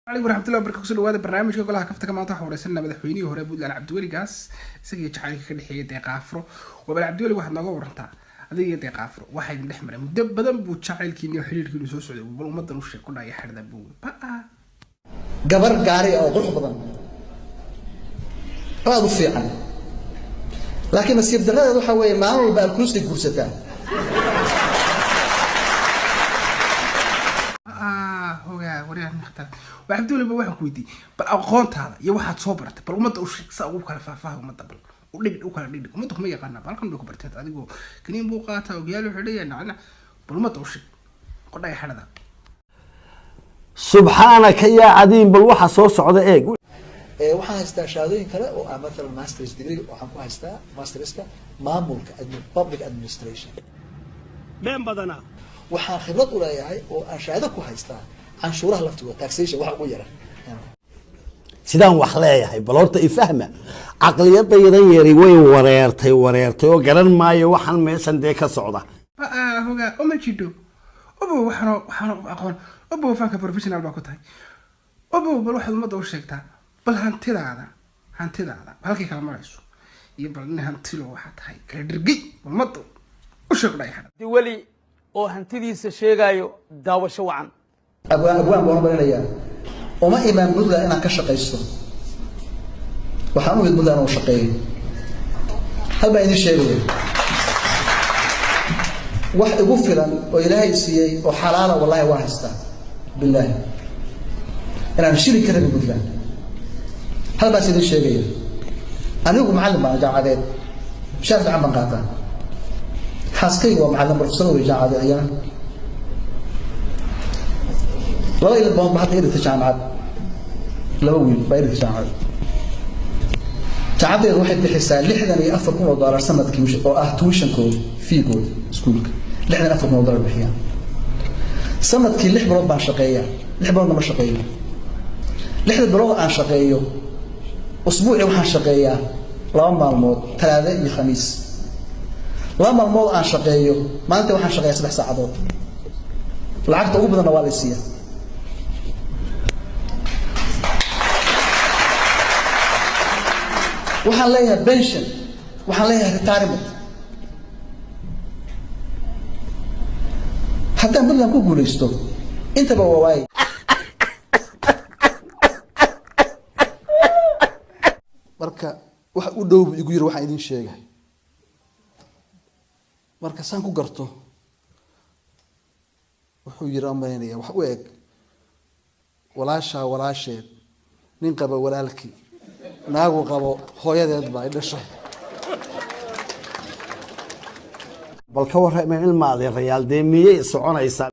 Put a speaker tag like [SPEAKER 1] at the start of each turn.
[SPEAKER 1] عليكم ورحمة الله وبركاته. كل هذا برنامج كلها كفتك ما تحور يسلنا مدحويني وهو بود لنا عبد الولي قاس سجى جحالك كل حية دقافرو وبل عبد الولي واحد نقول ورنتا هذه دقافرو واحد نحمر مدبدا بوتشعل كيني وحليل كيلو سوسو بل ومد نوش كنا يحرد أبو بقى
[SPEAKER 2] قبر قاري أو قرح بدن هذا في عنه لكن السيف ده هذا حوي معه بالكروس الكورسات
[SPEAKER 1] وريان مختلف وعبد الولي بواحد كويدي بل أقونت هذا يوحد صبرت بل ومد وش سأقول كلا فاه ومد بل ودق وكلا دق ومد هم يقارن بالكم بيكو برتات أديكو كنين بوقاتها وجيالو حديا نعنا بل ومد وش قلنا يحرد
[SPEAKER 3] سبحانك يا عديم بالوحى صوص عدا إيه
[SPEAKER 2] waxaan haystaa shahaadooyin kale oo ah mathalan master's degree waxaan ku haystaa masterska maamulka public administration
[SPEAKER 4] been badana
[SPEAKER 2] waxaan khibrad u leeyahay oo aan shahaado ku haystaa canshuuraha laftooda taxation waxa ugu yara
[SPEAKER 3] sidaan wax leeyahay bal horta ifahma aqliyadaydan yari way wareertay oo garan maayo waxan meeshan de ka socda
[SPEAKER 1] hoga uma jido obo waxaan aqoon obo fanka professional ba ku tahay obo bal waxa umada u sheegtaa bal hantidaada halkii kala marayso iyo bal in hantilo waxa tahay kala dirgay umada u sheegay
[SPEAKER 4] di wali oo hantidiisa sheegayo daawasho wacan
[SPEAKER 2] abwaan baan baranaya uma imaan mudla inaan ka shaqeysto waxaan u mid mudla inaan shaqeeyo haba idin sheegay wax ugu filan oo ilaahay siiyay oo xalaal ah wallahi waa haystaa billaah inaan shiri karin mudla هل بس هذا الشيء أنا هو معلم أنا جامعة شارك عم بنقاطع حاسكي هو معلم بروفيسور وجامعة أيام والله إلى بام بحط إيده جامعة لو بيرد جامعة تعبت واحد بحسها لحنا يأفركم وضار سنة كيوش أو تويشن كود في كود سكولك لحنا نأفركم وضار بحيان سنة كي لح بربع شقية لح بربع شقية لحنا بربع شقية أسبوعي وحن شقية لا مالمود ثلاثة خميس لا مالمود عن شقيه ما أنت وحن شقية 7 ساعات العقد أقول بدنا والسية وحن ليها بنشن وحن ليها ريتايرمنت حتى بدنا نقول يستو أنت بواي marka wax u dhow igu yiri waxaan idin sheegay marka san ku garto wuxuu yiri amaynaya wax u eeg walaasheed nin qaba walaalkii naagu qabo hooyadeed baa dhashay
[SPEAKER 3] bal ka warramay ilmaade real deemiyay soconaysa